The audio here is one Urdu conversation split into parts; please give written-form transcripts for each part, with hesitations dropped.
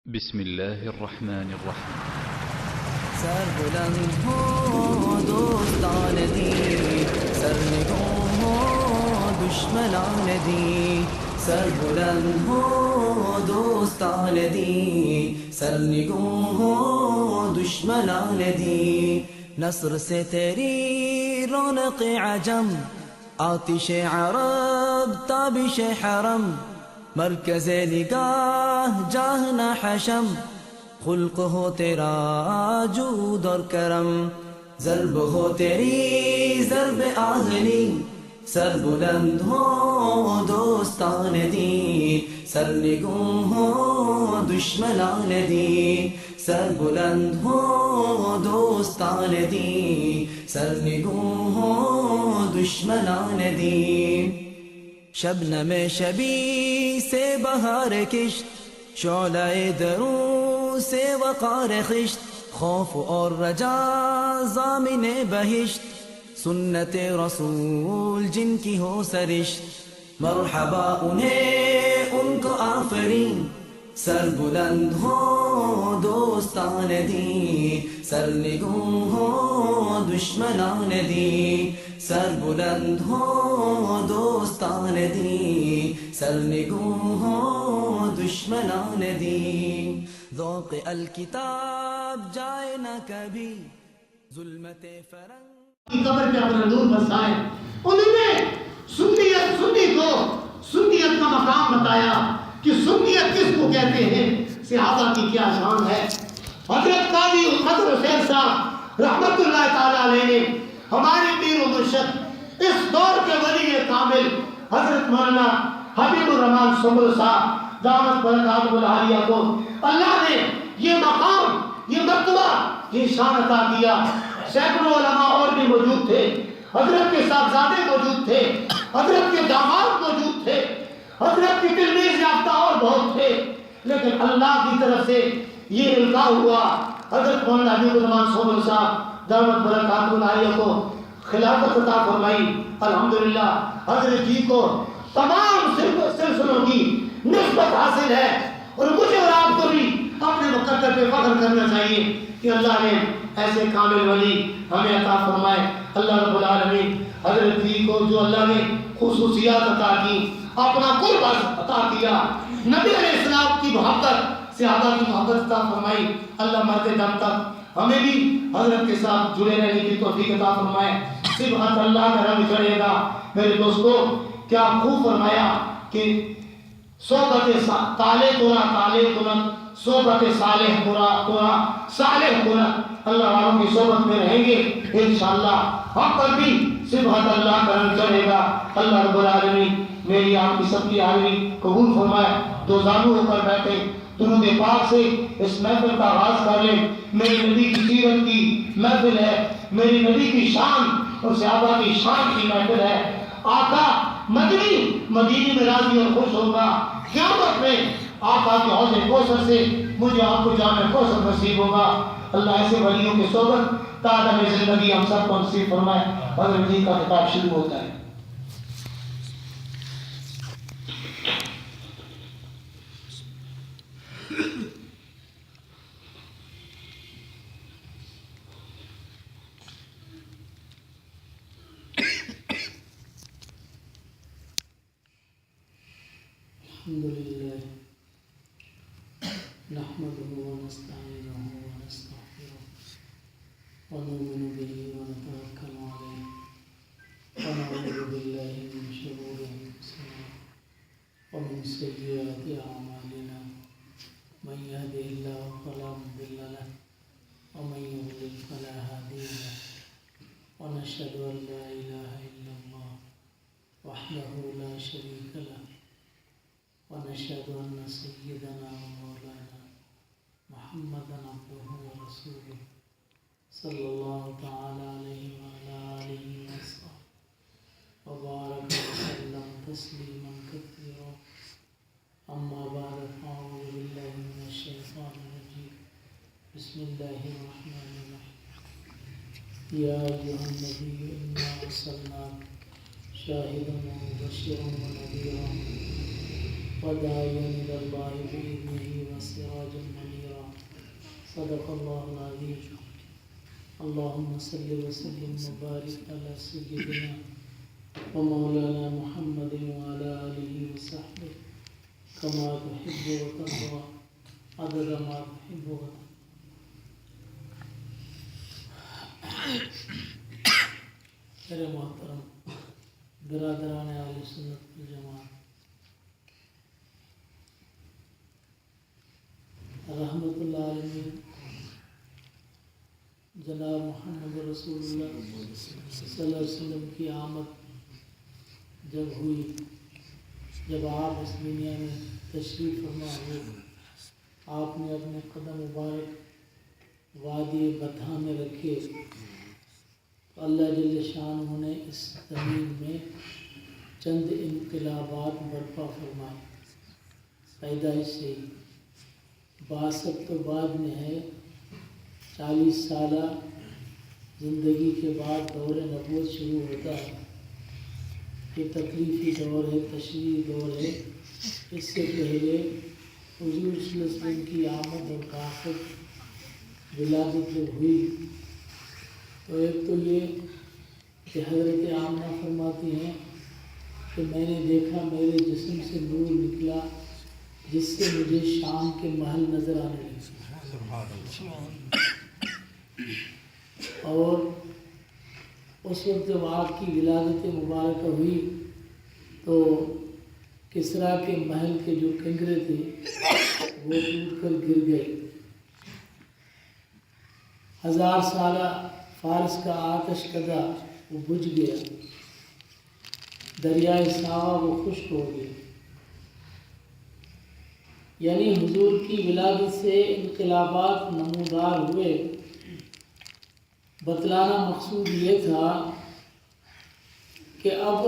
بسم الله الرحمن الرحيم. سر بلند ہو دوستان دی، سر نگوں ہو دشمنان دی. سر بلند ہو دوستان دی، سر نگوں ہو دشمنان دی. نصر سے تیری رونق عجم، آتش عرب تابش حرم. مرکز نگاہ جاہ نہ حشم، خلق ہو تیرا جود اور کرم. ضرب ہو تیری ضرب آہنی، سر بلند ہو دوستان دی، سر نگوں ہو دشمنان دی. سر بلند ہو دوستان دی، سر نگوں ہو دشمنان دی. شبنم شبی سے بہار کشت، شعلہ دروں سے وقار خشت. خوف اور رجا ضامن بہشت، سنت رسول جن کی ہو سرشت. مرحبا انہیں ان کو آفرین، سر بلند ہو دوستان دی، سر نگوں ہو دشمنان دی. سر بلند ہو دوستان دی، سر نگوں ہو دشمنان دی. ذوق الکتاب جائے نہ کبھی ظلمت فرنگ. کی قبر پہ اپنا نور برسائے. انہوں نے سنی کو سنیت کا مقام بتایا کہ سنیت کس کو کہتے ہیں، صحابہ کی کیا شان ہے. حضرت قاضی قدر حسین صاحب رحمت اللہ تعالیٰ علیہ نے ہمارے پیر و مرشد اس دور کے ولی کامل حضرت مولانا حبیب الرحمان سمر صاحب دعوت برکات العالیہ کو اللہ نے یہ مقام، یہ مرتبہ، یہ شان عطا کیا. سینکڑوں علماء اور بھی موجود تھے، حضرت کے صاحبزادے موجود تھے، حضرت کے داماد موجود تھے، حضرت کی تلمیذ یافتہ اور بہت تھے، لیکن اللہ کی طرف سے یہ القاء ہوا حضرت مولانا حبیب الرحمان سمر صاحب دعوت برکات العالیہ کو خلافت عطا فرمائی. الحمدللہ حضرت جی کو تمام سلسلوں کی نسبت حاصل ہے، اور مجھے اور آپ کو بھی اپنے مقدر پہ فخر کرنا چاہیے کہ اللہ نے ایسے کامل ولی ہمیں عطا فرمائے. اللہ رب العالمین حضرت جی کو جو اللہ نے خصوصیات عطا کی، اپنا قرب عطا کیا، نبی علیہ السلام کی محبت، صحابہ کی محبت عطا فرمائی. اللہ مرتے دم تک ہمیں بھی حضرت کے ساتھ جڑے رہنے کی توفیق عطا فرمائے. صبح اللہ کا رنگ چڑھے گا. میرے دوستو کیا خوب فرمایا کہ صحبت طالع کنت، صحبت صالح کنت. اللہ والوں کی صحبت میں رہیں گے انشاءاللہ ہم پر بھی صبح اللہ کا رنگ چڑھے گا. اللہ رب العالمین میری آپ کی سب کی حاضری قبول فرمائے. دو زانو ہو کر بیٹھے درود پاک سے اس محفل کا آغاز کر لیں. میری نبی کی سیرت کی محفل ہے، میری نبی کی شان اور صحابہ کی شان کی محفل ہے. آقا مدینی میں راضی اور خوش ہوگا. قیامت میں آقا کے حوض کوثر سے مجھے آپ کو جام کوثر نصیب ہوگا. اللہ ایسے ولیوں کی صحبت تعداد زندگی ہم سب کو نصیب فرمائے. حضرت جی کا خطاب شروع ہوتا ہے. الحمدللہ نحمده ونستعینه ونستغفره ونؤمن به ونتوکل علیہ ونعوذ باللہ من شرور انفسنا ومن سیئات اعمالنا من یهده اللہ فلا مضل له ومن یضلل فلا هادی له ونشهد ان لا الہ الا اللہ وحده لا شریک له ونشهد أن سيدنا ومولانا محمدا عبده ورسوله صلى الله تعالى عليه وعلى آله وصحبه وبارك وسلم تسليما كثيرا. أما بعد فأعوذ بالله من الشيطان الرجيم. بسم الله الرحمن الرحيم. يا أيها النبي إنا أرسلناك شاهدا ومبشرا ونذيرا وداعيا إلى الله بإذنه وسراجا صدق اللہ العظیم. اللهم صل وسلم وبارك على سيدنا ومولانا محمد وعلى آله وصحبه كما تحب وترضى عدد ما تحب وترضى. میرے محترم برادران اہل سنت والجماعت، رحمت اللہ علیہ جناب محمد رسول اللہ صلی اللہ علیہ وسلم کی آمد جب ہوئی، جب آپ اس دنیا میں تشریف فرما ہوئے، آپ نے اپنے قدم مبارک وادی بطحا میں رکھے. اللہ جل شانہ نے اس زمین میں چند انقلابات برپا فرمائے. پیدائش سے باسط تو بعد میں ہے، 40 سالہ زندگی کے بعد دور نبوت شروع ہوتا ہے. یہ تکلیفی دور ہے، تشریحی دور ہے. اس سے پہلے حضور صلی اللہ علیہ وسلم کی آمد اور بعثت ولادت جب ہوئی تو ایک تو یہ کہ حضرت آمنہ فرماتی ہیں کہ میں نے دیکھا میرے جسم سے نور نکلا جس سے مجھے شام کے محل نظر آنے لگے. اور اس وقت جب آپ کی ولادت مبارکہ ہوئی تو کسریٰ کے محل کے جو کنگرے تھے وہ ٹوٹ کر گر گئے. 1000 سالہ فارس کا آتش کدہ وہ بجھ گیا. دریائے ساوا وہ خشک ہو گیا. یعنی حضور کی ولادت سے انقلابات نمودار ہوئے. بتلانا مقصود یہ تھا کہ اب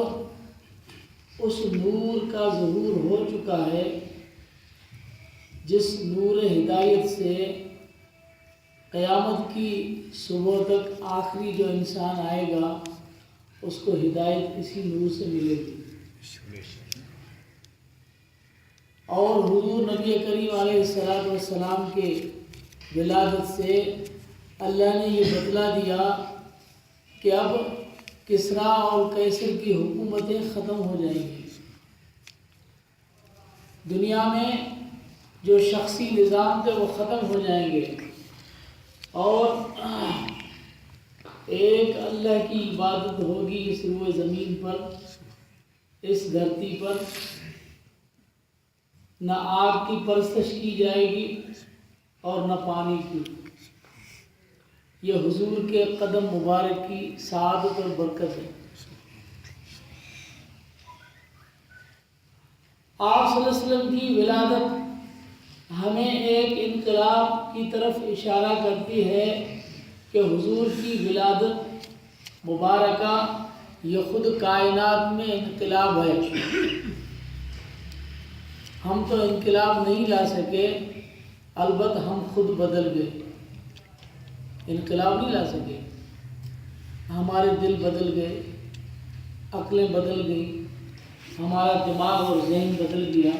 اس نور کا ظہور ہو چکا ہے جس نور ہدایت سے قیامت کی صبح تک آخری جو انسان آئے گا اس کو ہدایت اسی نور سے ملے گی. اور حضور نبی کریم علیہ السلام کے ولادت سے اللہ نے یہ بتلا دیا کہ اب کسریٰ اور قیصر کی حکومتیں ختم ہو جائیں گی. دنیا میں جو شخصی نظام تھے وہ ختم ہو جائیں گے اور ایک اللہ کی عبادت ہوگی اس روئے زمین پر، اس دھرتی پر. نہ آگ کی پرستش کی جائے گی اور نہ پانی کی. یہ حضور کے قدم مبارک کی سعادت اور برکت ہے. آپ صلی اللہ علیہ وسلم کی ولادت ہمیں ایک انقلاب کی طرف اشارہ کرتی ہے کہ حضور کی ولادت مبارکہ یہ خود کائنات میں انقلاب ہے. ہم تو انقلاب نہیں لا سکے، البتہ ہم خود بدل گئے. انقلاب نہیں لا سکے، ہمارے دل بدل گئے، عقلیں بدل گئی، ہمارا دماغ اور ذہن بدل گیا.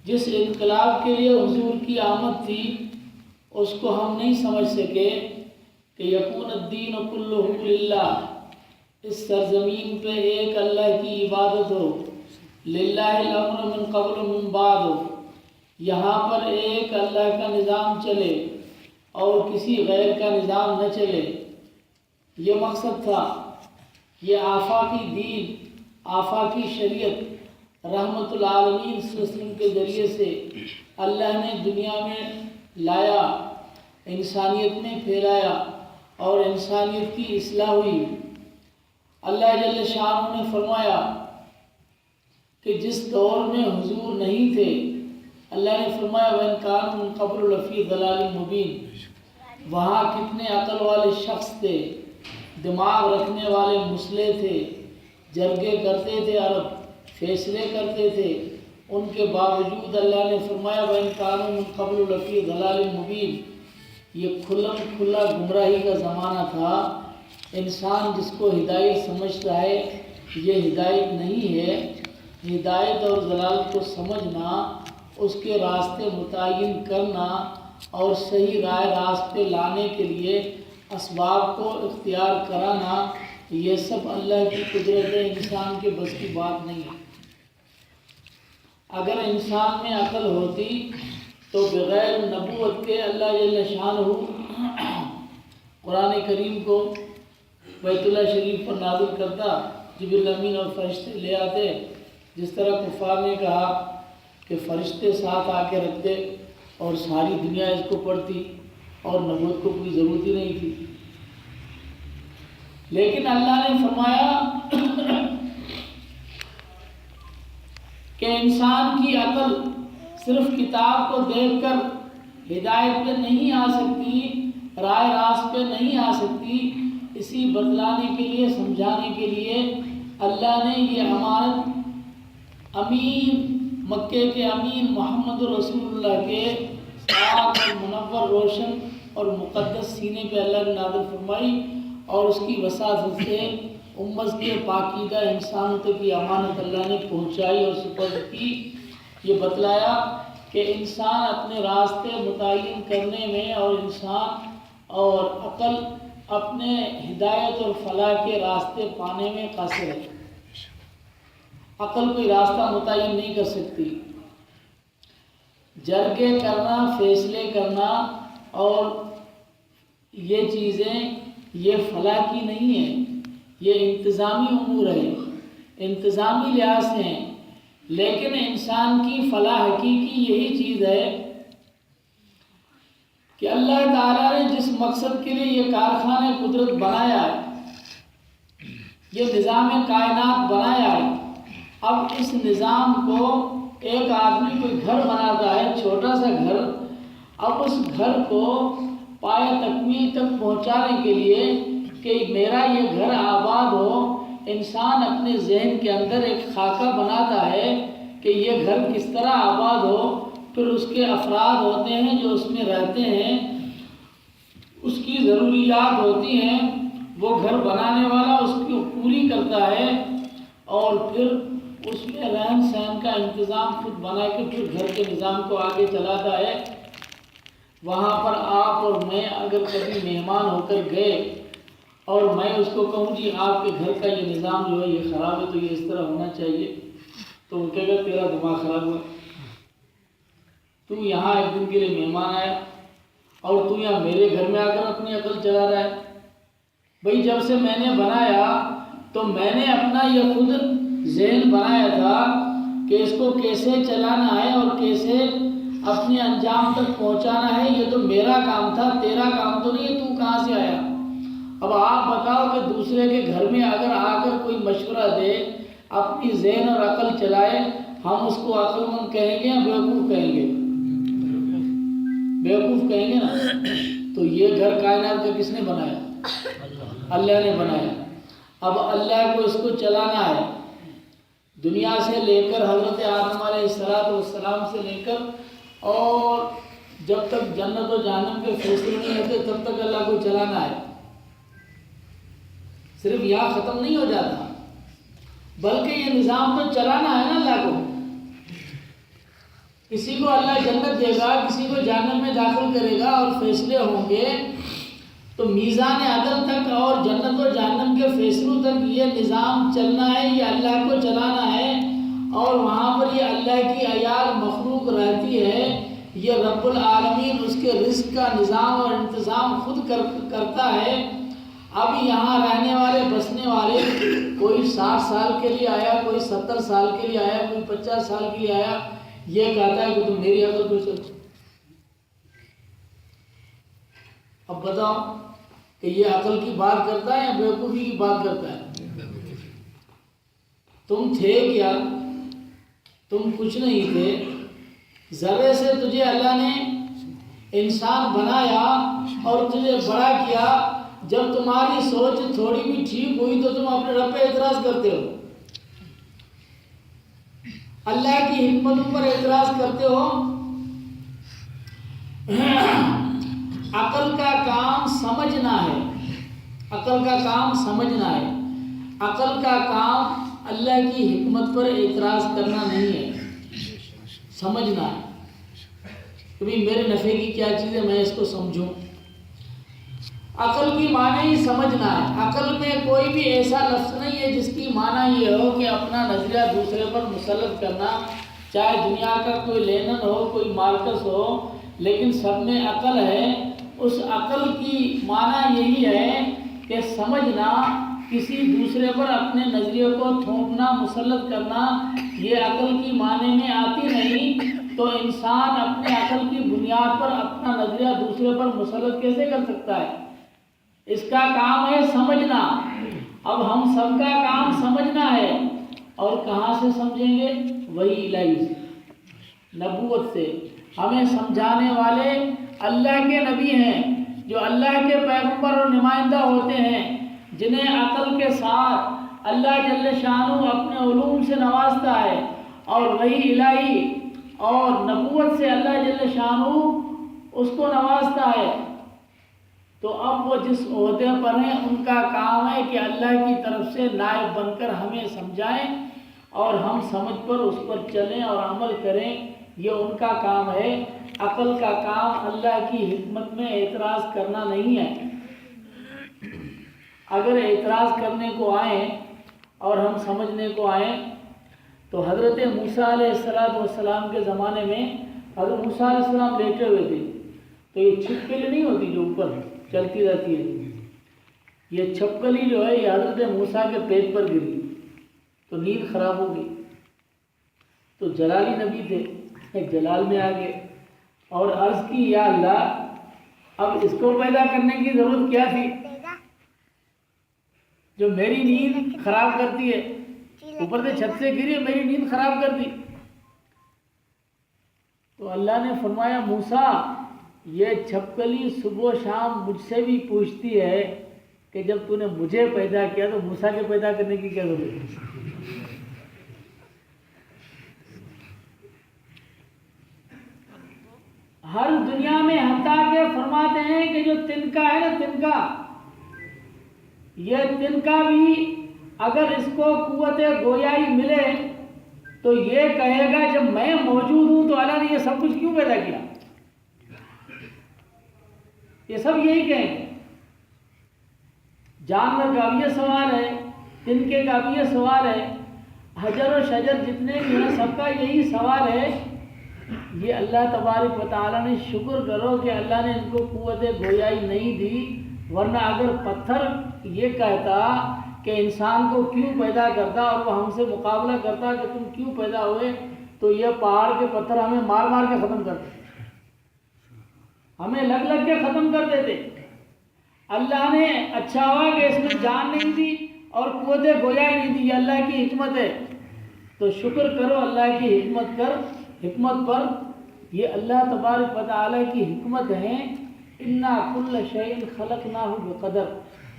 جس انقلاب کے لیے حضور کی آمد تھی اس کو ہم نہیں سمجھ سکے کہ یکون الدین کلہ للہ، اس سرزمین پہ ایک اللہ کی عبادت ہو. للہ الامر من قبل من بعد ہو، یہاں پر ایک اللہ کا نظام چلے اور کسی غیر کا نظام نہ چلے. یہ مقصد تھا. یہ آفاقی دین، آفاقی شریعت رحمت العالمین صلی اللہ علیہ وسلم کے ذریعے سے اللہ نے دنیا میں لایا، انسانیت میں پھیلایا اور انسانیت کی اصلاح ہوئی. اللہ جل شانہ نے فرمایا کہ جس دور میں حضور نہیں تھے، اللہ نے فرمایا وَإِن كَانُوا مِن قَبْلُ لَفِي ضَلَالٍ مُبِينٍ، وہاں کتنے عقل والے شخص تھے، دماغ رکھنے والے مسلح تھے، جرگے کرتے تھے، عرب فیصلے کرتے تھے. ان کے باوجود اللہ نے فرمایا وَإِن كَانُوا مِن قَبْلُ لَفِي ضَلَالٍ مُبِينٍ. یہ کھلا گمراہی کا زمانہ تھا. انسان جس کو ہدایت سمجھتا ہے یہ ہدایت نہیں ہے. ہدایت اور ضلالت کو سمجھنا، اس کے راستے متعین کرنا اور صحیح رائے راست پہ لانے کے لیے اسباب کو اختیار کرانا، یہ سب اللہ کی قدرت ہے، انسان کے بس کی بات نہیں ہے۔ اگر انسان میں عقل ہوتی تو بغیر نبوت کے اللہ جل شانہ قرآن کریم کو بیت اللہ شریف پر نازل کرتا، جبریل امین اور فرشتے لے آتے، جس طرح کفار نے کہا کہ فرشتے ساتھ آ کے رکھتے اور ساری دنیا اس کو پڑھتی اور نبوت کو کوئی ضرورت ہی نہیں تھی۔ لیکن اللہ نے فرمایا کہ انسان کی عقل صرف کتاب کو دیکھ کر ہدایت پہ نہیں آ سکتی، رائے راست پہ نہیں آ سکتی۔ اسی بتلانے کے لیے، سمجھانے کے لیے اللہ نے یہ امانت امین، مکے کے امین محمد رسول اللہ کے پاک اور منور، روشن اور مقدس سینے پہ اللہ نے نازل فرمائی، اور اس کی وساطت سے امت کے پاکیزہ انسانوں تک یہ امانت اللہ نے پہنچائی اور سپرد کی۔ یہ بتلایا کہ انسان اپنے راستے متعین کرنے میں اور انسان اور عقل اپنے ہدایت اور فلاح کے راستے پانے میں قاصر ہے۔ عقل کوئی راستہ متعین نہیں کر سکتی۔ جرگے کرنا، فیصلے کرنا اور یہ چیزیں یہ فلاح کی نہیں ہے، یہ انتظامی امور ہے، انتظامی لحاظ سے ہیں۔ لیکن انسان کی فلاح حقیقی یہی چیز ہے کہ اللہ تعالیٰ نے جس مقصد کے لیے یہ کارخانہ قدرت بنایا ہے، یہ نظام کائنات بنایا ہے، اب اس نظام کو ایک آدمی کوئی گھر بناتا ہے، چھوٹا سا گھر، اب اس گھر کو پایہ تکمیل تک پہنچانے کے لیے کہ میرا یہ گھر آباد ہو، انسان اپنے ذہن کے اندر ایک خاکہ بناتا ہے کہ یہ گھر کس طرح آباد ہو، پھر اس کے افراد ہوتے ہیں جو اس میں رہتے ہیں، اس کی ضروریات ہوتی ہیں، وہ گھر بنانے والا اس کو پوری کرتا ہے، اور پھر اس میں رہن سہن کا انتظام خود بنا کے پھر گھر کے نظام کو آگے چلاتا ہے۔ وہاں پر آپ اور میں اگر کبھی مہمان ہو کر گئے اور میں اس کو کہوں جی آپ کے گھر کا یہ نظام جو ہے یہ خراب ہے تو یہ اس طرح ہونا چاہیے، تو وہ کہے گا تیرا دماغ خراب ہوا، تو یہاں ایک دن کے لیے مہمان آیا اور تو یہاں میرے گھر میں آ کر اپنی عقل چلا رہا ہے۔ بھئی جب سے میں نے بنایا تو میں نے اپنا یہ خود ذہن بنایا تھا کہ اس کو کیسے چلانا ہے اور کیسے اپنے انجام تک پہنچانا ہے، یہ تو میرا کام تھا، تیرا کام تو نہیں ہے، تو کہاں سے آیا؟ اب آپ بتاؤ کہ دوسرے کے گھر میں اگر آ کر کوئی مشورہ دے، اپنی ذہن اور عقل چلائے، ہم اس کو عقل مند کہیں گے یا بیوقوف کہیں گے؟ بیوقوف کہیں گے نا۔ تو یہ گھر کائنات کا کس نے بنایا؟ اللہ نے بنایا۔ اب اللہ کو اس کو چلانا ہے، دنیا سے لے کر حضرت آدم علیہ السلام سے لے کر اور جب تک جنت و جہنم کے فیصلے نہیں ہوتے تب تک اللہ کو چلانا ہے۔ صرف یہاں ختم نہیں ہو جاتا، بلکہ یہ نظام تو چلانا ہے نا اللہ کو۔ کسی کو اللہ جنت دے گا، کسی کو جہنم میں داخل کرے گا اور فیصلے ہوں گے، تو میزان عدل تک اور جنت و جہنم کے فیصلوں تک یہ نظام چلنا ہے، یہ اللہ کو چلانا ہے، اور وہاں پر یہ اللہ کی عیال مخلوق رہتی ہے، یہ رب العالمین اس کے رزق کا نظام اور انتظام خود کرتا ہے۔ اب یہاں رہنے والے بسنے والے کوئی 60 سال کے لیے آیا، کوئی 70 سال کے لیے آیا، کوئی 50 سال کے لیے آیا، یہ کہتا ہے کہ تم میری عقل کو چلو۔ اب بتاؤ کہ یہ عقل کی بات کرتا ہے یا بیوقوفی کی بات کرتا ہے؟ تم تھے کیا؟ تم کچھ نہیں تھے، ذرے سے تجھے اللہ نے انسان بنایا اور تجھے بڑا کیا۔ جب تمہاری سوچ تھوڑی بھی ٹھیک ہوئی تو تم اپنے رب پہ اعتراض کرتے ہو، اللہ کی حکمتوں پر اعتراض کرتے ہو۔ عقل کا کام سمجھنا ہے، عقل کا کام سمجھنا ہے، عقل کا کام اللہ کی حکمت پر اعتراض کرنا نہیں ہے، سمجھنا ہے۔ کہ بھی میرے نفع کی کیا چیز ہے، میں اس کو سمجھوں۔ عقل کی معنی ہی سمجھنا ہے۔ عقل میں کوئی بھی ایسا لفظ نہیں ہے جس کی معنی یہ ہو کہ اپنا نظریہ دوسرے پر مسلط کرنا، چاہے دنیا کا کوئی لینن ہو، کوئی مارکس ہو، لیکن سب میں عقل ہے۔ اس عقل کی معنی یہی ہے کہ سمجھنا، کسی دوسرے پر اپنے نظریے کو تھوپنا، مسلط کرنا، یہ عقل کی معنی میں آتی نہیں۔ تو انسان اپنے عقل کی بنیاد پر اپنا نظریہ دوسرے پر مسلط کیسے کر سکتا ہے؟ اس کا کام ہے سمجھنا۔ اب ہم سب کا کام سمجھنا ہے، اور کہاں سے سمجھیں گے؟ وہی الہی سے، نبوت سے۔ ہمیں سمجھانے والے اللہ کے نبی ہیں، جو اللہ کے پیغمبر اور نمائندہ ہوتے ہیں، جنہیں عقل کے ساتھ اللہ جل شانہ اپنے علوم سے نوازتا ہے، اور وہی الہی اور نبوت سے اللہ جل شانہ اس کو نوازتا ہے۔ تو اب وہ جس عہدے پر ہیں، ان کا کام ہے کہ اللہ کی طرف سے نائب بن کر ہمیں سمجھائیں، اور ہم سمجھ پر اس پر چلیں اور عمل کریں۔ یہ ان کا کام ہے۔ عقل کا کام اللہ کی حکمت میں اعتراض کرنا نہیں ہے۔ اگر اعتراض کرنے کو آئیں اور ہم سمجھنے کو آئیں، تو حضرت موسیٰ علیہ السلام کے زمانے میں حضرت موسیٰ علیہ السلام لیٹے ہوئے تھے، تو یہ چھپکلی نہیں ہوتی جو اوپر چلتی رہتی ہے، یہ چھپکلی جو ہے یہ حضرت موسیٰ کے پیٹ پر گری، تو نیند خراب ہو گئی۔ تو جلالی نبی تھے، ایک جلال میں آ گئے اور عرض کی، یا اللہ، اب اس کو پیدا کرنے کی ضرورت کیا تھی جو میری نیند خراب کرتی ہے؟ اوپر سے چھت سے گری، میری نیند خراب کر دی۔ تو اللہ نے فرمایا، موسیٰ، یہ چھپکلی صبح و شام مجھ سے بھی پوچھتی ہے کہ جب تو نے مجھے پیدا کیا تو موسیٰ کے پیدا کرنے کی کیا ضرورت ہے؟ ہر دنیا میں حتیٰ کہ فرماتے ہیں کہ جو تنکا ہے نا، تنکا، یہ تنکا بھی اگر اس کو قوت گویائی ملے تو یہ کہے گا جب میں موجود ہوں تو اللہ نے یہ سب کچھ کیوں پیدا کیا؟ یہ سب یہی کہیں گے۔ جانور کا بھی یہ سوال ہے، تنکے کا بھی یہ سوال ہے، حجر و شجر جتنے بھی ہیں سب کا یہی سوال ہے۔ یہ اللہ تبارک و تعالیٰ نے شکر کرو کہ اللہ نے ان کو قوت گویائی نہیں دی، ورنہ اگر پتھر یہ کہتا کہ انسان کو کیوں پیدا کرتا اور وہ ہم سے مقابلہ کرتا کہ تم کیوں پیدا ہوئے، تو یہ پہاڑ کے پتھر ہمیں مار مار کے ختم کرتے، ہمیں لگ لگ کے ختم کر دیتے۔ اللہ نے اچھا ہوا کہ اس میں جان نہیں دی اور قوت گویائی نہیں دی، یہ اللہ کی حکمت ہے۔ تو شکر کرو اللہ کی حکمت پر۔ یہ اللہ تبارک و تعالیٰ کی حکمت ہے۔ انا کل شیء خلقناہ بقدر۔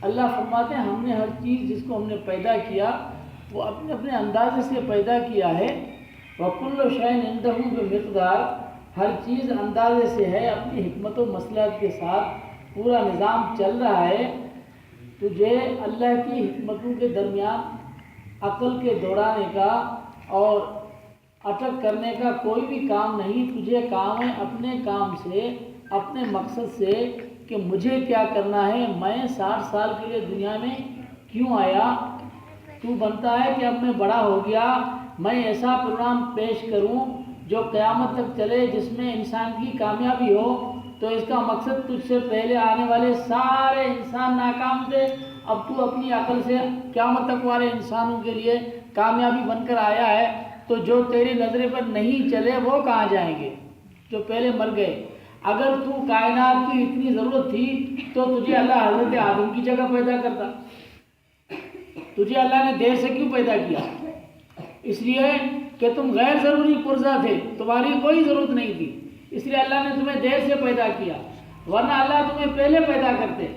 اللہ فرماتے ہیں ہم نے ہر چیز جس کو ہم نے پیدا کیا وہ اپنے اپنے اندازے سے پیدا کیا ہے۔ وکل شیء عندہ بمقدار، ہر چیز اندازے سے ہے، اپنی حکمت و مصلحت کے ساتھ پورا نظام چل رہا ہے۔ تجھے اللہ کی حکمتوں کے درمیان عقل کے دوڑانے کا اور اٹک کرنے کا کوئی بھی کام نہیں۔ تجھے کام ہے اپنے کام سے، اپنے مقصد سے کہ مجھے کیا کرنا ہے، میں 60 سال کے لیے دنیا میں کیوں آیا۔ تو بنتا ہے کہ اب میں بڑا ہو گیا، میں ایسا پروگرام پیش کروں جو قیامت تک چلے، جس میں انسان کی کامیابی ہو۔ تو اس کا مقصد تجھ سے پہلے آنے والے سارے انسان ناکام تھے، اب تو اپنی عقل سے قیامت تک والے انسانوں کے لیے کامیابی بن کر آیا ہے۔ تو جو تیری نظرے پر نہیں چلے وہ کہاں جائیں گے؟ جو پہلے مر گئے۔ اگر تو کائنات کی اتنی ضرورت تھی تو تجھے اللہ حضرت آدم کی جگہ پیدا کرتا۔ تجھے اللہ نے دیر سے کیوں پیدا کیا؟ اس لیے کہ تم غیر ضروری پرزہ تھے، تمہاری کوئی ضرورت نہیں تھی، اس لیے اللہ نے تمہیں دیر سے پیدا کیا، ورنہ اللہ تمہیں پہلے پیدا کرتے۔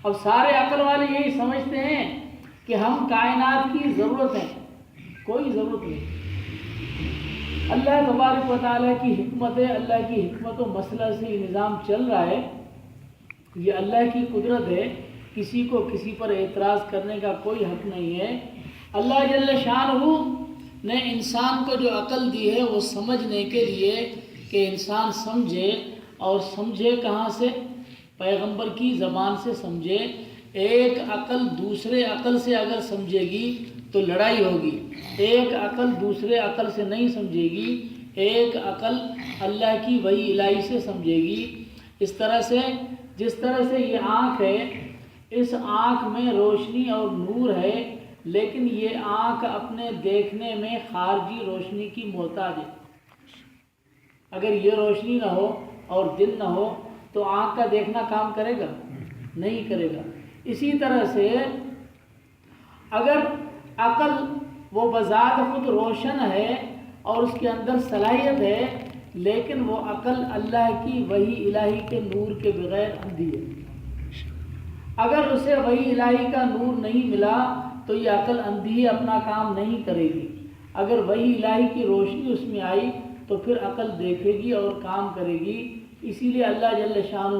اب سارے عقل والے یہی سمجھتے ہیں کہ ہم کائنات کی ضرورت ہیں، کوئی ضرورت نہیں۔ اللہ تبارک و تعالیٰ کی حکمت ہے، اللہ کی حکمت و مسئلہ سے یہ نظام چل رہا ہے، یہ اللہ کی قدرت ہے، کسی کو کسی پر اعتراض کرنے کا کوئی حق نہیں ہے۔ اللہ جل شانہ نے انسان کو جو عقل دی ہے وہ سمجھنے کے لیے کہ کہ انسان سمجھے، اور سمجھے کہاں سے؟ پیغمبر کی زبان سے سمجھے۔ ایک عقل دوسرے عقل سے اگر سمجھے گی تو لڑائی ہوگی، ایک عقل دوسرے عقل سے نہیں سمجھے گی، ایک عقل اللہ کی وحی الہی سے سمجھے گی۔ اس طرح سے جس طرح سے یہ آنکھ ہے، اس آنکھ میں روشنی اور نور ہے، لیکن یہ آنکھ اپنے دیکھنے میں خارجی روشنی کی محتاج ہے۔ اگر یہ روشنی نہ ہو اور دن نہ ہو تو آنکھ کا دیکھنا کام کرے گا؟ نہیں کرے گا۔ اسی طرح سے اگر عقل وہ بذات خود روشن ہے اور اس کے اندر صلاحیت ہے، لیکن وہ عقل اللہ کی وحی الہی کے نور کے بغیر اندھی ہے۔ اگر اسے وحی الہی کا نور نہیں ملا تو یہ عقل اندھی اپنا کام نہیں کرے گی۔ اگر وحی الہی کی روشنی اس میں آئی تو پھر عقل دیکھے گی اور کام کرے گی۔ اسی لیے اللہ جل شانہ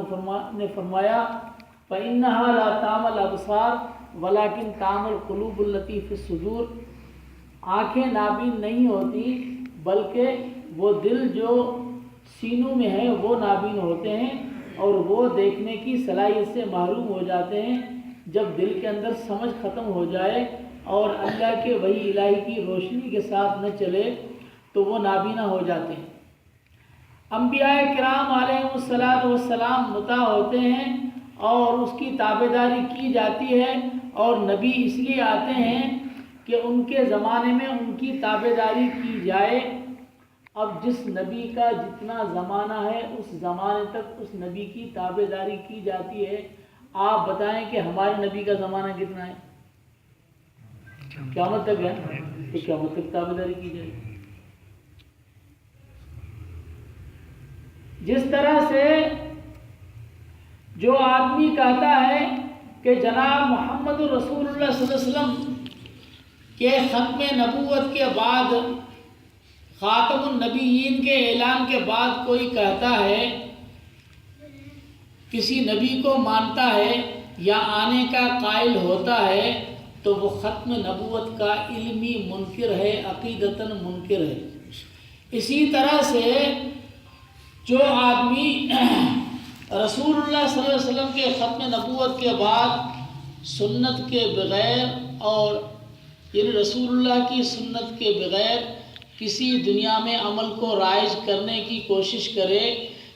نے فرمایا فَإِنَّهَا لَا تَعْمَى الْأَبْصَارُ وَلَكِنْ تَعْمَى الْقُلُوبُ الَّتِي فِي الصُّدُورِ۔ آنکھیں نابین نہیں ہوتی بلکہ وہ دل جو سینوں میں ہے وہ نابین ہوتے ہیں، اور وہ دیکھنے کی صلاحیت سے محروم ہو جاتے ہیں۔ جب دل کے اندر سمجھ ختم ہو جائے اور اللہ کے وحی الہی کی روشنی کے ساتھ نہ چلے تو وہ نابینا ہو جاتے ہیں۔ انبیاء کرام علیہم السلام مطاع ہوتے ہیں اور اس کی تابعداری کی جاتی ہے، اور نبی اس لیے آتے ہیں کہ ان کے زمانے میں ان کی تابعداری کی جائے۔ اب جس نبی کا جتنا زمانہ ہے اس زمانے تک اس نبی کی تابعداری کی جاتی ہے۔ آپ بتائیں کہ ہمارے نبی کا زمانہ کتنا ہے؟ قیامت تک ہے، تو قیامت تک تابعداری کی جائے۔ جس طرح سے جو آدمی کہتا ہے کہ جناب محمد رسول اللہ صلی اللہ علیہ وسلم کے ختم نبوت کے بعد، خاتم النبیین کے اعلان کے بعد کوئی کہتا ہے، کسی نبی کو مانتا ہے یا آنے کا قائل ہوتا ہے، تو وہ ختم نبوت کا علمی منکر ہے، عقیدتاً منکر ہے۔ اسی طرح سے جو آدمی رسول اللہ صلی اللہ علیہ وسلم کے ختم نبوت کے بعد سنت کے بغیر، اور یعنی رسول اللہ کی سنت کے بغیر کسی دنیا میں عمل کو رائج کرنے کی کوشش کرے،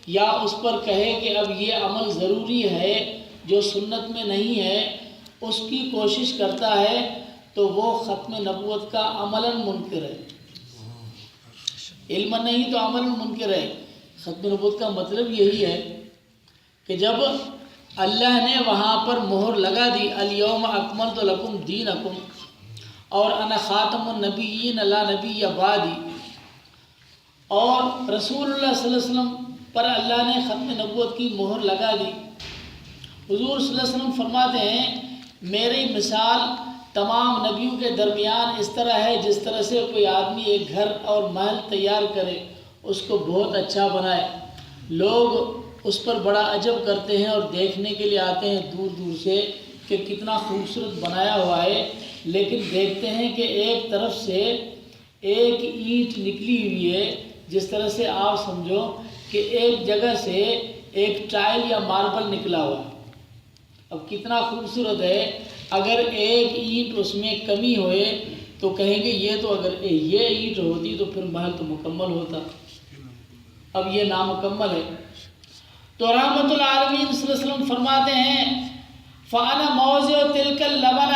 یا اس پر کہے کہ اب یہ عمل ضروری ہے جو سنت میں نہیں ہے، اس کی کوشش کرتا ہے، تو وہ ختم نبوت کا عملاً منکر ہے۔ علم نہیں تو عملاً منکر ہے۔ ختم نبوت کا مطلب یہی ہے کہ جب اللہ نے وہاں پر مہر لگا دی الیوم اکملت لکم دینکم اور انا خاتم النبیین لا نبی بعدی، اور رسول اللہ صلی اللہ علیہ وسلم پر اللہ نے ختم نبوت کی مہر لگا دی۔ حضور صلی اللہ علیہ وسلم فرماتے ہیں میری مثال تمام نبیوں کے درمیان اس طرح ہے جس طرح سے کوئی آدمی ایک گھر اور محل تیار کرے، اس کو بہت اچھا بنائے، لوگ اس پر بڑا عجب کرتے ہیں اور دیکھنے کے لیے آتے ہیں دور دور سے کہ کتنا خوبصورت بنایا ہوا ہے، لیکن دیکھتے ہیں کہ ایک طرف سے ایک اینٹ نکلی ہوئی ہے، جس طرح سے آپ سمجھو کہ ایک جگہ سے ایک ٹائل یا ماربل نکلا ہوا۔ اب کتنا خوبصورت ہے، اگر ایک اینٹ اس میں کمی ہوئے تو کہیں گے یہ تو اگر یہ اینٹ ہوتی تو پھر محل تو مکمل ہوتا، اب یہ نامکمل ہے۔ تو رحمت العالمین صلی اللہ علیہ وسلم فرماتے ہیں فَأَنَا مَوْضِعُ تِلْكَ اللَّبَنَ،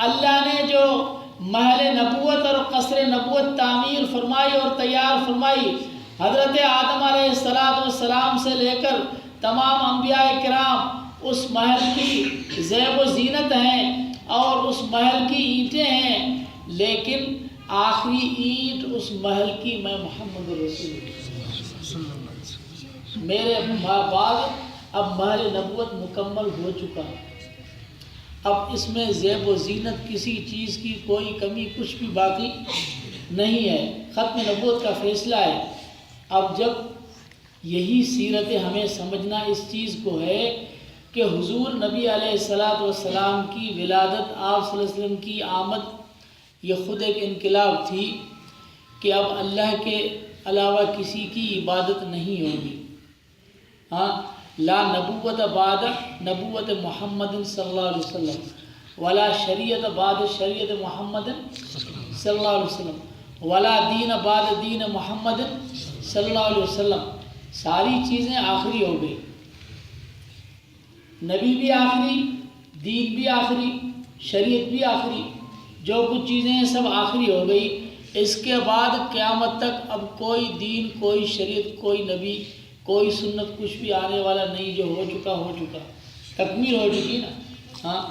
اللہ نے جو محل نبوت اور قصر نبوت تعمیر فرمائی اور تیار فرمائی، حضرت آدم علیہ السلام سے لے کر تمام انبیاء کرام اس محل کی زیب و زینت ہیں اور اس محل کی اینٹیں ہیں، لیکن آخری اینٹ اس محل کی میں محمد رسول اللہ میرے بعد اب محل نبوت مکمل ہو چکا، اب اس میں زیب و زینت کسی چیز کی کوئی کمی کچھ بھی باقی نہیں ہے، ختم نبوت کا فیصلہ ہے۔ اب جب یہی سیرت ہمیں سمجھنا اس چیز کو ہے کہ حضور نبی علیہ السلام کی ولادت، آپ صلی اللہ علیہ وسلم کی آمد، یہ خود ایک انقلاب تھی کہ اب اللہ کے علاوہ کسی کی عبادت نہیں ہوگی. ہاں، لا نبوت بعد نبوت محمد صلی اللہ علیہ وسلم ولا شریعت بعد شریعت محمد صلی اللہ علیہ وسلم ولا دین بعد دین محمد صلی اللہ علیہ وسلم. ساری چیزیں آخری ہو گئی. نبی بھی آخری، دین بھی آخری، شریعت بھی آخری، جو کچھ چیزیں ہیں سب آخری ہو گئی. اس کے بعد قیامت تک اب کوئی دین، کوئی شریعت، کوئی نبی، کوئی سنت کچھ بھی آنے والا نہیں. جو ہو چکا تکمیل ہو چکی نا. ہاں،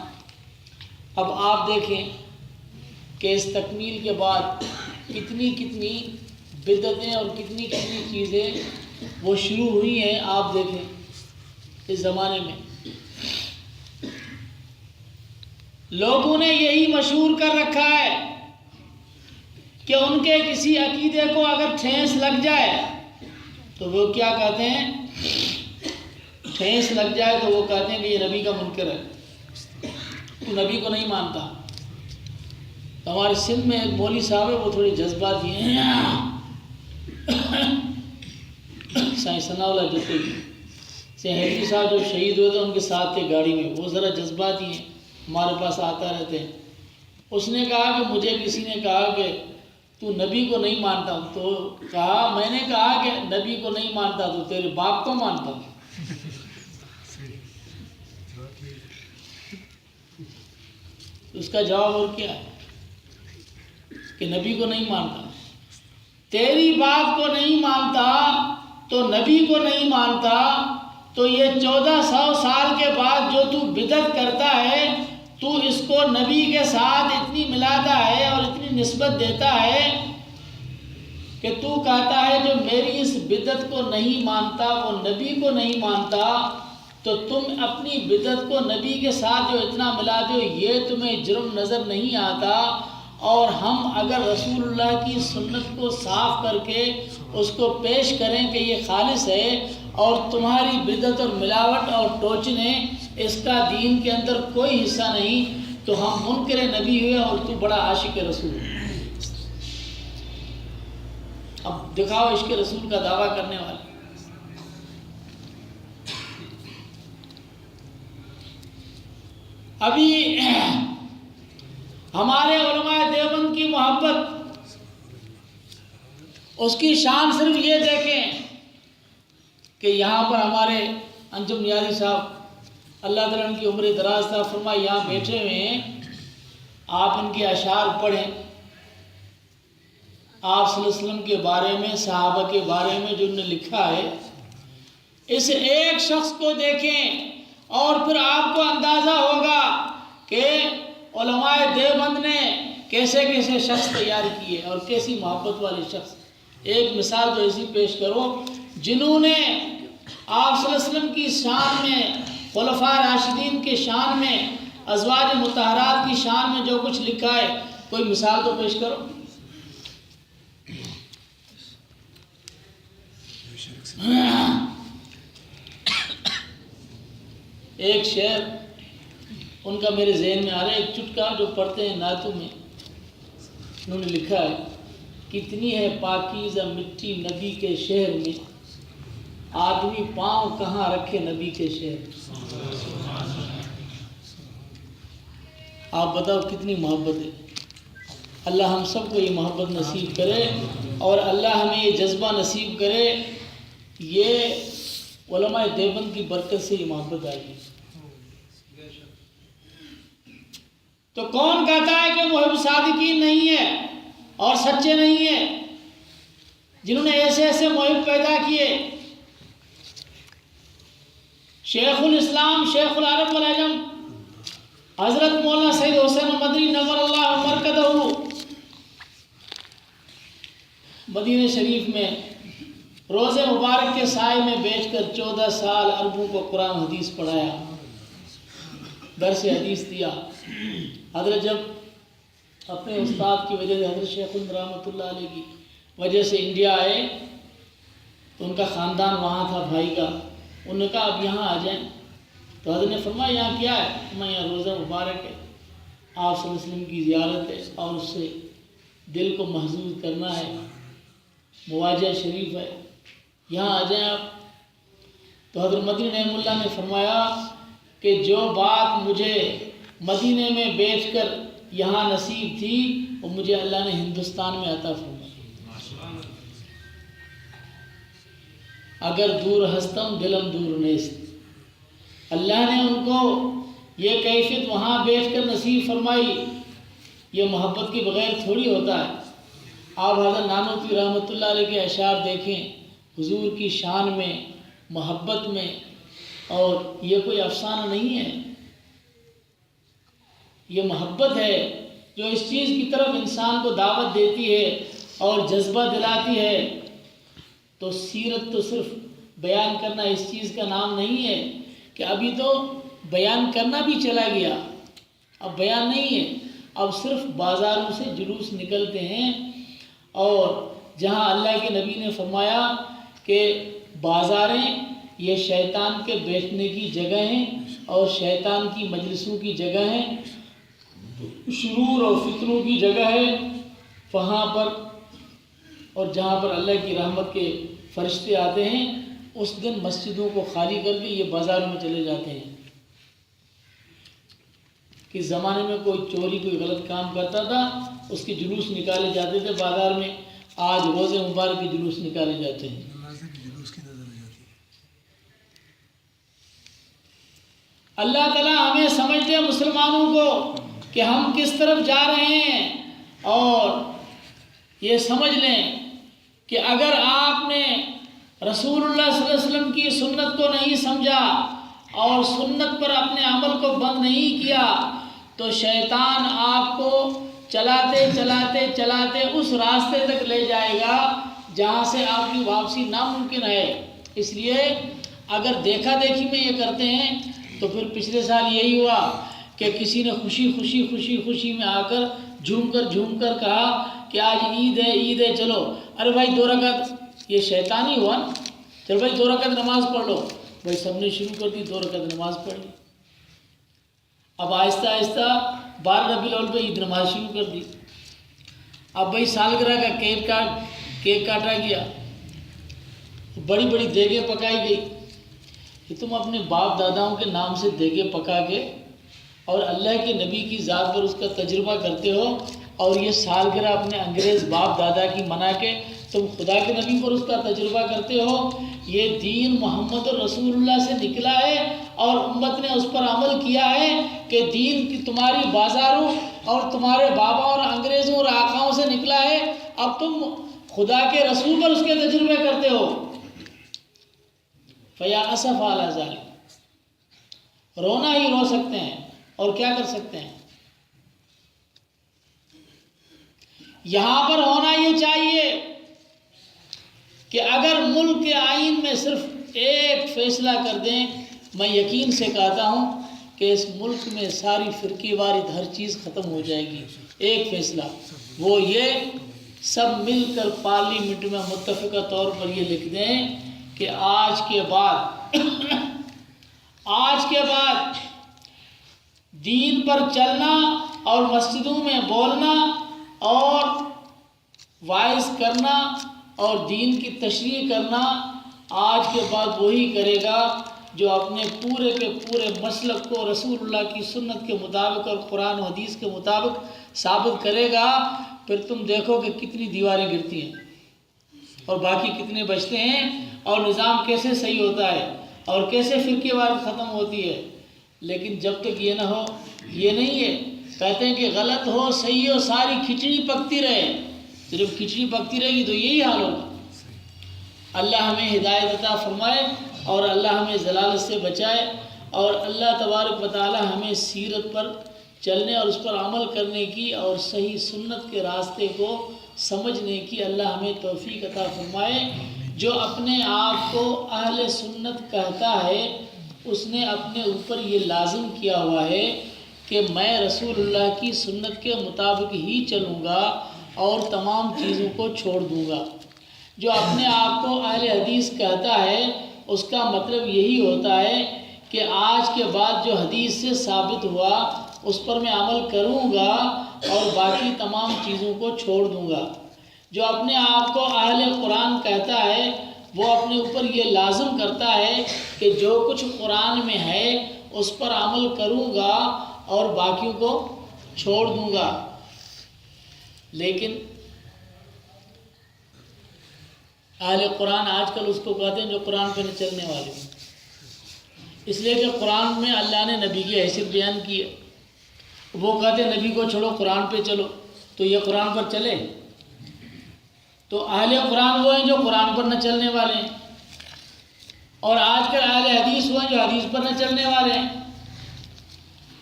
اب آپ دیکھیں کہ اس تکمیل کے بعد کتنی بدعتیں اور کتنی چیزیں وہ شروع ہوئی ہیں. آپ دیکھیں اس زمانے میں لوگوں نے یہی مشہور کر رکھا ہے کہ ان کے کسی عقیدے کو اگر ٹھیس لگ جائے تو وہ کیا کہتے ہیں؟ ٹھیس لگ جائے تو وہ کہتے ہیں کہ یہ نبی کا منکر ہے، تو نبی کو نہیں مانتا. ہمارے سندھ میں ایک مولوی صاحب ہے، وہ تھوڑے جذباتی ہیں. سائیں ثناء اللہ جتے حیدری صاحب جو شہید ہوئے تھے ان کے ساتھ تھے گاڑی میں، وہ ذرا جذباتی ہیں، ہمارے پاس آتا رہتے ہیں. اس نے کہا کہ مجھے کسی نے کہا کہ تو نبی کو نہیں مانتا، تو کہا میں نے کہا کہ نبی کو نہیں مانتا تو تیرے باپ کو مانتا. اس کا جواب اور کیا ہے کہ نبی کو نہیں مانتا. تیری بات کو نہیں مانتا تو نبی کو نہیں مانتا، تو یہ 1400 سال کے بعد جو تو بدعت کرتا ہے، تو اس کو نبی کے ساتھ اتنی ملاتا ہے اور اتنی نسبت دیتا ہے کہ تو کہتا ہے جو میری اس بدعت کو نہیں مانتا وہ نبی کو نہیں مانتا. تو تم اپنی بدعت کو نبی کے ساتھ جو اتنا ملاتے ہو، یہ تمہیں جرم نظر نہیں آتا. اور ہم اگر رسول اللہ کی سنت کو صاف کر کے اس کو پیش کریں کہ یہ خالص ہے، اور تمہاری بدعت اور ملاوٹ اور ٹوچنے اس کا دین کے اندر کوئی حصہ نہیں، تو ہم منکر نبی ہوئے اور تو بڑا عاشق رسول. اب دکھاؤ عشق رسول کا دعویٰ کرنے والے. ابھی ہمارے علماء دیوبند کی محبت، اس کی شان صرف یہ دیکھیں کہ یہاں پر ہمارے انجم نیازی صاحب اللہ تعالیٰ ان کی عمر دراز تھا، فرمایا یہاں بیٹھے ہوئے ہیں، آپ ان کے اشعار پڑھیں. آپ صلی اللہ علیہ وسلم کے بارے میں، صحابہ کے بارے میں جو انہوں نے لکھا ہے، اس ایک شخص کو دیکھیں اور پھر آپ کو اندازہ ہوگا کہ علماء دیوبند نے کیسے کیسے شخص تیار کیے اور کیسی محبت والے شخص. ایک مثال تو ایسی پیش کرو جنہوں نے آپ صلی اللہ علیہ وسلم کی شان میں، خلفاء راشدین کی شان میں، ازواج مطہرات کی شان میں جو کچھ لکھا ہے، کوئی مثال تو پیش کرو. ایک شعر ان کا میرے ذہن میں آ رہا ہے، ایک چٹکا جو پڑھتے ہیں نعتوں میں، انہوں نے لکھا ہے، کتنی ہے پاکیزہ مٹی نبی کے شہر میں، آدمی پاؤں کہاں رکھے نبی کے شہر. آپ بتاؤ کتنی محبت ہے. اللہ ہم سب کو یہ محبت نصیب کرے اور اللہ ہمیں یہ جذبہ نصیب کرے. یہ علماء دیوبند کی برکت سے یہ محبت آئی ہے. تو کون کہتا ہے کہ محب صادقین نہیں ہے اور سچے نہیں ہیں؟ جنہوں نے ایسے ایسے محب پیدا کیے. شیخ الاسلام، شیخ العرب والعجم حضرت مولانا سید حسین مدنی نور اللہ مرکزہ مدینہ شریف میں روز مبارک کے سائے میں بیٹھ کر 14 سال عربوں کو قرآن حدیث پڑھایا، درس حدیث دیا. حضرت جب اپنے استاد کی وجہ سے، حضرت شیخ رحمۃ اللہ علیہ کی وجہ سے انڈیا آئے تو ان کا خاندان وہاں تھا بھائی کا. انہوں نے کہا اب یہاں آ جائیں. تو حضرت نے فرمایا یہاں کیا ہے؟ میں یہاں روزہ مبارک ہے، آپ صلی اللہ علیہ وسلم کی زیارت ہے اور اس سے دل کو محظوظ کرنا ہے. مواجہ شریف ہے، یہاں آ جائیں آپ۔ تو حضرت مدنی رحمہ اللہ نے فرمایا کہ جو بات مجھے مدینے میں بیٹھ کر یہاں نصیب تھی وہ مجھے اللہ نے ہندوستان میں عطا فرمائی۔ اگر دور ہستم دلم دور نیست، اللہ نے ان کو یہ کیفیت وہاں بیٹھ کر نصیب فرمائی۔ یہ محبت کے بغیر تھوڑی ہوتا ہے۔ آپ حضرت نانوتوی رحمۃ اللہ علیہ کے اشعار دیکھیں، حضور کی شان میں، محبت میں، اور یہ کوئی افسانہ نہیں ہے، یہ محبت ہے جو اس چیز کی طرف انسان کو دعوت دیتی ہے اور جذبہ دلاتی ہے۔ تو سیرت تو صرف بیان کرنا اس چیز کا نام نہیں ہے کہ ابھی تو بیان کرنا بھی چلا گیا، اب بیان نہیں ہے، اب صرف بازاروں سے جلوس نکلتے ہیں، اور جہاں اللہ کے نبی نے فرمایا کہ بازاریں یہ شیطان کے بیٹھنے کی جگہ ہیں اور شیطان کی مجلسوں کی جگہ ہیں، شرور اور فتنوں کی جگہ ہے، وہاں پر اور جہاں پر اللہ کی رحمت کے فرشتے آتے ہیں، اس دن مسجدوں کو خالی کر کے یہ بازاروں میں چلے جاتے ہیں۔ کس زمانے میں کوئی چوری کوئی غلط کام کرتا تھا، اس کے جلوس نکالے جاتے تھے بازار میں، آج روز مبارک کے جلوس نکالے جاتے ہیں۔ اللہ تعالیٰ ہمیں سمجھتے ہیں مسلمانوں کو کہ ہم کس طرف جا رہے ہیں، اور یہ سمجھ لیں کہ اگر آپ نے رسول اللہ صلی اللہ علیہ وسلم کی سنت کو نہیں سمجھا اور سنت پر اپنے عمل کو بند نہیں کیا تو شیطان آپ کو چلاتے چلاتے چلاتے اس راستے تک لے جائے گا جہاں سے آپ کی واپسی ناممکن ہے۔ اس لیے اگر دیکھا دیکھی میں یہ کرتے ہیں تو پھر پچھلے سال یہی ہوا کہ کسی نے خوشی میں آ کر جھوم کر کہا کہ آج عید ہے چلو، ارے بھائی 2 رکعت، یہ شیطانی ہوا نا، چلو بھائی 2 رکعت نماز پڑھ لو، بھائی سب نے شروع کر دی، 2 رکعت نماز پڑھ لی۔ اب آہستہ آہستہ 12 ربیع الاول پہ عید نماز شروع کر دی۔ اب بھائی سالگرہ کا کیک کاٹا گیا، بڑی بڑی دیگیں پکائی گئی کہ تم اپنے باپ داداؤں کے نام سے دیگیں پکا کے اور اللہ کے نبی کی ذات پر اس کا تجربہ کرتے ہو، اور یہ سالگرہ اپنے انگریز باپ دادا کی منا کے تم خدا کے نبی پر اس کا تجربہ کرتے ہو۔ یہ دین محمد رسول اللہ سے نکلا ہے اور امت نے اس پر عمل کیا ہے کہ دین کی تمہاری بازاروں اور تمہارے بابا اور انگریزوں اور آقاؤں سے نکلا ہے، اب تم خدا کے رسول پر اس کے تجربے کرتے ہو۔ فیا اسف علی ذالک، رونا ہی رو سکتے ہیں اور کیا کر سکتے ہیں۔ یہاں پر ہونا یہ چاہیے کہ اگر ملک کے آئین میں صرف ایک فیصلہ کر دیں، میں یقین سے کہتا ہوں کہ اس ملک میں ساری فرقے وارد ہر چیز ختم ہو جائے گی۔ ایک فیصلہ، وہ یہ سب مل کر پارلیمنٹ میں متفقہ طور پر یہ لکھ دیں کہ آج کے بعد دین پر چلنا اور مسجدوں میں بولنا اور وائز کرنا اور دین کی تشریح کرنا آج کے بعد وہی کرے گا جو اپنے پورے کے پورے مسلک کو رسول اللہ کی سنت کے مطابق اور قرآن و حدیث کے مطابق ثابت کرے گا۔ پھر تم دیکھو کہ کتنی دیواریں گرتی ہیں اور باقی کتنے بچتے ہیں، اور نظام کیسے صحیح ہوتا ہے اور کیسے فرقے وارد ختم ہوتی ہے۔ لیکن جب تک یہ نہ ہو، یہ نہیں ہے، کہتے ہیں کہ غلط ہو صحیح ہو ساری کھچڑی پکتی رہے، صرف کھچڑی پکتی رہے گی تو یہی حال ہوگا۔ اللہ ہمیں ہدایت عطا فرمائے اور اللہ ہمیں ضلالت سے بچائے، اور اللہ تبارک و تعالی ہمیں سیرت پر چلنے اور اس پر عمل کرنے کی اور صحیح سنت کے راستے کو سمجھنے کی اللہ ہمیں توفیق عطا فرمائے۔ جو اپنے آپ کو اہل سنت کہتا ہے اس نے اپنے اوپر یہ لازم کیا ہوا ہے کہ میں رسول اللہ کی سنت کے مطابق ہی چلوں گا اور تمام چیزوں کو چھوڑ دوں گا۔ جو اپنے آپ کو اہل حدیث کہتا ہے اس کا مطلب یہی ہوتا ہے کہ آج کے بعد جو حدیث سے ثابت ہوا اس پر میں عمل کروں گا اور باقی تمام چیزوں کو چھوڑ دوں گا۔ جو اپنے آپ کو اہل قرآن کہتا ہے وہ اپنے اوپر یہ لازم کرتا ہے کہ جو کچھ قرآن میں ہے اس پر عمل کروں گا اور باقیوں کو چھوڑ دوں گا. لیکن اہل قرآن آج کل اس کو کہتے ہیں جو قرآن پہ نہ چلنے والے، اس لیے کہ قرآن میں اللہ نے نبی کی حیثیت بیان کی ہے. وہ کہتے ہیں نبی کو چھوڑو قرآن پہ چلو، تو یہ قرآن پر چلے؟ تو اہل قرآن وہ ہیں جو قرآن پر نہ چلنے والے ہیں، اور آج کل اہل حدیث وہ ہیں جو حدیث پر نہ چلنے والے ہیں.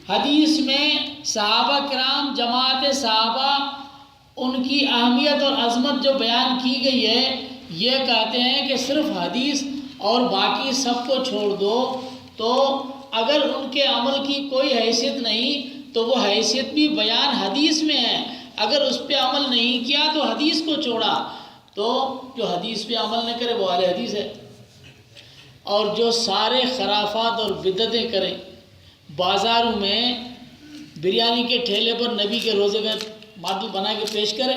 حدیث میں صحابہ کرام، جماعت صحابہ، ان کی اہمیت اور عظمت جو بیان کی گئی ہے، یہ کہتے ہیں کہ صرف حدیث اور باقی سب کو چھوڑ دو. تو اگر ان کے عمل کی کوئی حیثیت نہیں تو وہ حیثیت بھی بیان حدیث میں ہے. اگر اس پہ عمل نہیں کیا تو حدیث کو چھوڑا، تو جو حدیث پہ عمل نہ کرے وہ اہل حدیث ہے. اور جو سارے خرافات اور بدعتیں کریں، بازاروں میں بریانی کے ٹھیلے پر نبی کے روزے کا ماڈل بنا کے پیش کرے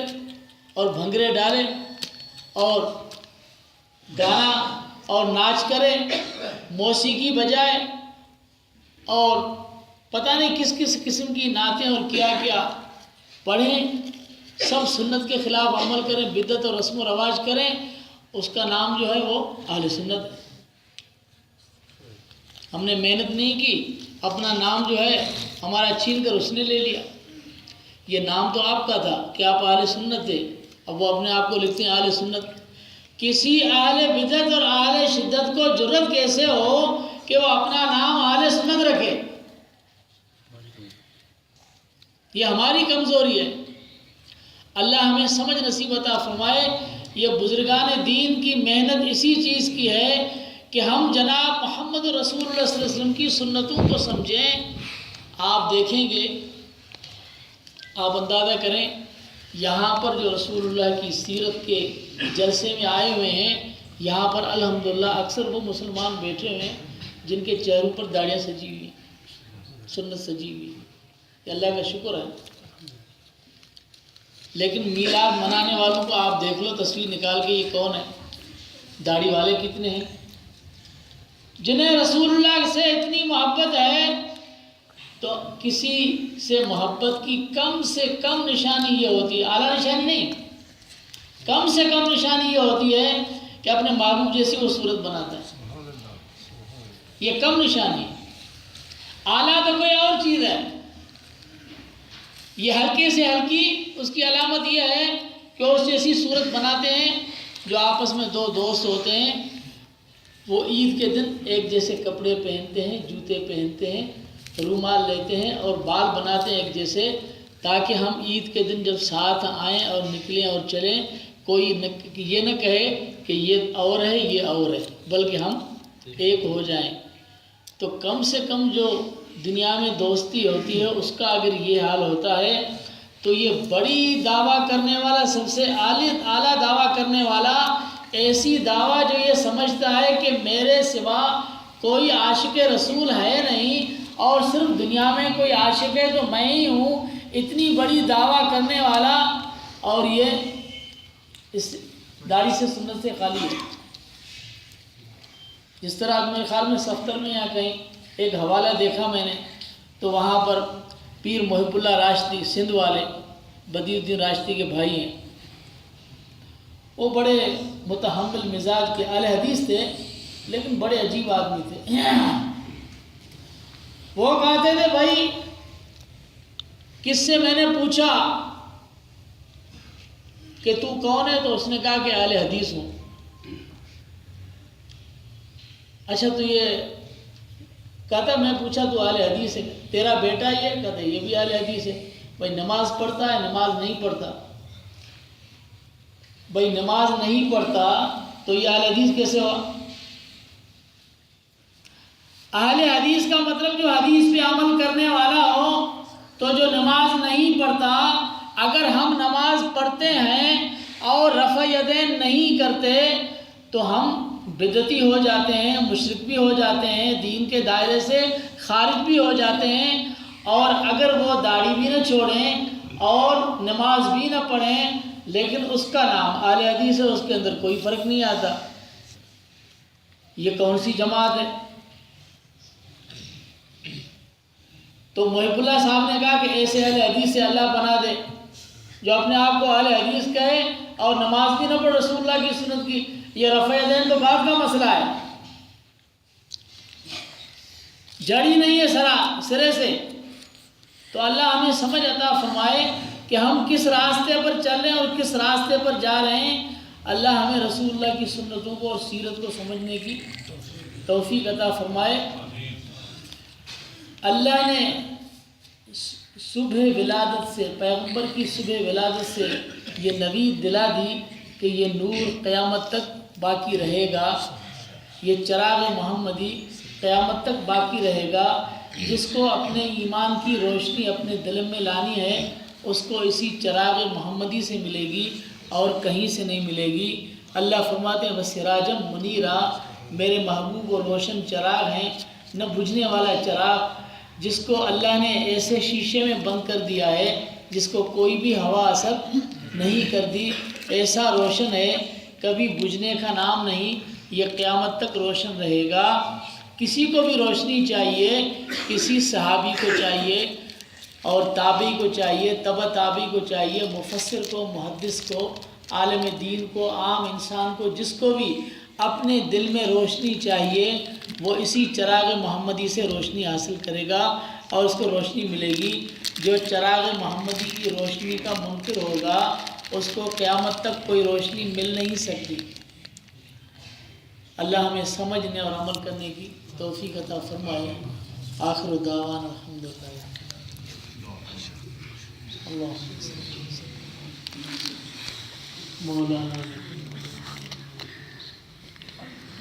اور بھنگرے ڈالے اور گانا اور ناچ کرے، موسیقی بجائے اور پتہ نہیں کس کس قسم کی نعتیں اور کیا کیا پڑھیں، سب سنت کے خلاف عمل کریں، بدعت اور رسم و رواج کریں، اس کا نام جو ہے وہ اہل سنت ہے. ہم نے محنت نہیں کی، اپنا نام جو ہے ہمارا چھین کر اس نے لے لیا. یہ نام تو آپ کا تھا کہ آپ اہل سنت تھے، اب وہ اپنے آپ کو لکھتے ہیں اہل سنت. کسی اہل بدعت اور اہل شدت کو جرت کیسے ہو کہ وہ اپنا نام اہل سنت رکھے؟ یہ ہماری کمزوری ہے. اللہ ہمیں سمجھ نصیب عطا فرمائے. یہ بزرگان دین کی محنت اسی چیز کی ہے کہ ہم جناب محمد رسول اللہ صلی اللہ علیہ وسلم کی سنتوں کو سمجھیں. آپ دیکھیں گے، آپ اندازہ کریں، یہاں پر جو رسول اللہ کی سیرت کے جلسے میں آئے ہوئے ہیں، یہاں پر الحمدللہ اکثر وہ مسلمان بیٹھے ہوئے ہیں جن کے چہروں پر داڑیاں سجی ہوئی ہیں، سنت سجی ہوئی ہے. یہ اللہ کا شکر ہے. لیکن میلاد منانے والوں کو آپ دیکھ لو، تصویر نکال کے، یہ کون ہے؟ داڑھی والے کتنے ہیں جنہیں رسول اللہ سے اتنی محبت ہے. تو کسی سے محبت کی کم سے کم نشانی یہ ہوتی ہے، اعلیٰ نشانی نہیں، کم سے کم نشانی یہ ہوتی ہے کہ اپنے محبوب جیسی وہ صورت بناتا ہے. یہ کم نشانی ہے. اعلیٰ تو کوئی اور چیز ہے. یہ ہلکے سے ہلکی اس کی علامت یہ ہے کہ اس جیسی صورت بناتے ہیں. جو آپس میں دو دوست ہوتے ہیں، وہ عید کے دن ایک جیسے کپڑے پہنتے ہیں، جوتے پہنتے ہیں، رومال لیتے ہیں اور بال بناتے ہیں ایک جیسے، تاکہ ہم عید کے دن جب ساتھ آئیں اور نکلیں اور چلیں، کوئی یہ نہ کہے کہ یہ اور ہے یہ اور ہے، بلکہ ہم ایک ہو جائیں. تو کم سے کم جو دنیا میں دوستی ہوتی ہے اس کا اگر یہ حال ہوتا ہے تو یہ بڑی دعویٰ کرنے والا، سب سے اعلیٰ دعویٰ کرنے والا، ایسی دعویٰ جو یہ سمجھتا ہے کہ میرے سوا کوئی عاشق رسول ہے نہیں اور صرف دنیا میں کوئی عاشق ہے تو میں ہی ہوں، اتنی بڑی دعویٰ کرنے والا، اور یہ اس داڑھی سے سنت سے خالی ہے. جس طرح میرے خیال میں سفتر میں یا کہیں ایک حوالہ دیکھا میں نے، تو وہاں پر پیر محب اللہ راشدی سندھ والے، بدیع الدین راشدی کے بھائی ہیں، وہ بڑے متحمل مزاج کے اہل حدیث تھے لیکن بڑے عجیب آدمی تھے. وہ کہتے تھے بھائی کس سے میں نے پوچھا کہ تو کون ہے، تو اس نے کہا کہ اہل حدیث ہوں. اچھا تو یہ کہتا میں پوچھا تو اہل حدیث ہے، تیرا بیٹا یہ کہتا یہ بھی اہل حدیث ہے. بھائی نماز پڑھتا ہے، نماز نہیں پڑھتا. بھائی نماز نہیں پڑھتا تو یہ اہل حدیث کیسے ہوا؟ اہل حدیث کا مطلب جو حدیث پہ عمل کرنے والا ہو. تو جو نماز نہیں پڑھتا، اگر ہم نماز پڑھتے ہیں اور رفع یدین نہیں کرتے تو ہم بدعتی ہو جاتے ہیں، مشرک بھی ہو جاتے ہیں، دین کے دائرے سے خارج بھی ہو جاتے ہیں. اور اگر وہ داڑھی بھی نہ چھوڑیں اور نماز بھی نہ پڑھیں لیکن اس کا نام اہل حدیث ہے، اس کے اندر کوئی فرق نہیں آتا۔ یہ کون سی جماعت ہے؟ تو محب اللہ صاحب نے کہا کہ ایسے اہل حدیث سے اللہ پناہ دے جو اپنے آپ کو اہل حدیث کہے اور نماز بھی نہ پڑھ رسول اللہ کی سنت کی۔ یہ رفع یدین تو بعد کا مسئلہ ہے، جڑی نہیں ہے سرے سے۔ تو اللہ ہمیں سمجھ عطا فرمائے کہ ہم کس راستے پر چل رہے ہیں اور کس راستے پر جا رہے ہیں۔ اللہ ہمیں رسول اللہ کی سنتوں کو اور سیرت کو سمجھنے کی توفیق عطا فرمائے۔ اللہ نے صبح ولادت سے، پیغمبر کی صبح ولادت سے یہ نوید دلا دی کہ یہ نور قیامت تک باقی رہے گا، یہ چراغ محمدی قیامت تک باقی رہے گا۔ جس کو اپنے ایمان کی روشنی اپنے دل میں لانی ہے اس کو اسی چراغ محمدی سے ملے گی اور کہیں سے نہیں ملے گی۔ اللہ فرماتے ہیں وسراجم منیرا، میرے محبوب اور روشن چراغ ہیں، نہ بجھنے والا چراغ، جس کو اللہ نے ایسے شیشے میں بند کر دیا ہے جس کو کوئی بھی ہوا اثر نہیں کرتی، ایسا روشن ہے کبھی بجھنے کا نام نہیں، یہ قیامت تک روشن رہے گا۔ کسی کو بھی روشنی چاہیے، کسی صحابی کو چاہیے اور تابعی کو چاہیے، تبع تابعی کو چاہیے، مفسر کو، محدث کو، عالم دین کو، عام انسان کو، جس کو بھی اپنے دل میں روشنی چاہیے وہ اسی چراغ محمدی سے روشنی حاصل کرے گا اور اس کو روشنی ملے گی۔ جو چراغ محمدی کی روشنی کا منکر ہوگا اس کو قیامت تک کوئی روشنی مل نہیں سکتی۔ اللہ ہمیں سمجھنے اور عمل کرنے کی توفیق عطا فرمائے۔ آخر دعوانا الحمدللہ۔ اللہم صلی مولانا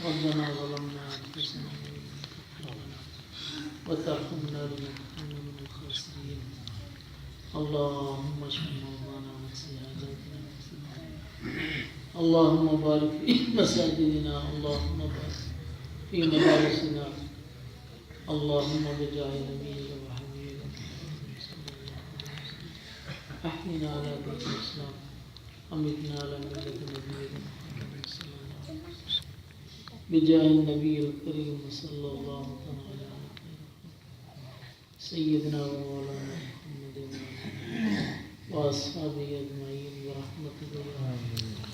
ربنا ظلمنا انفسنا وترحمنا لنكن من الخاسرين اللهم اشف مرضانا واغفر حاجاتنا اللهم بارك في مساجدنا اللهم بارك في مدارسنا اللهم بجاه نبيك وحبيبك احينا على دين الاسلام امتنا على ملة نبيك محمد صلى الله عليه وسلم بجاه النبي الكريم صلى الله عليه وسلم سيدنا ومولانا محمد واصحابه اجمعين برحمتك يا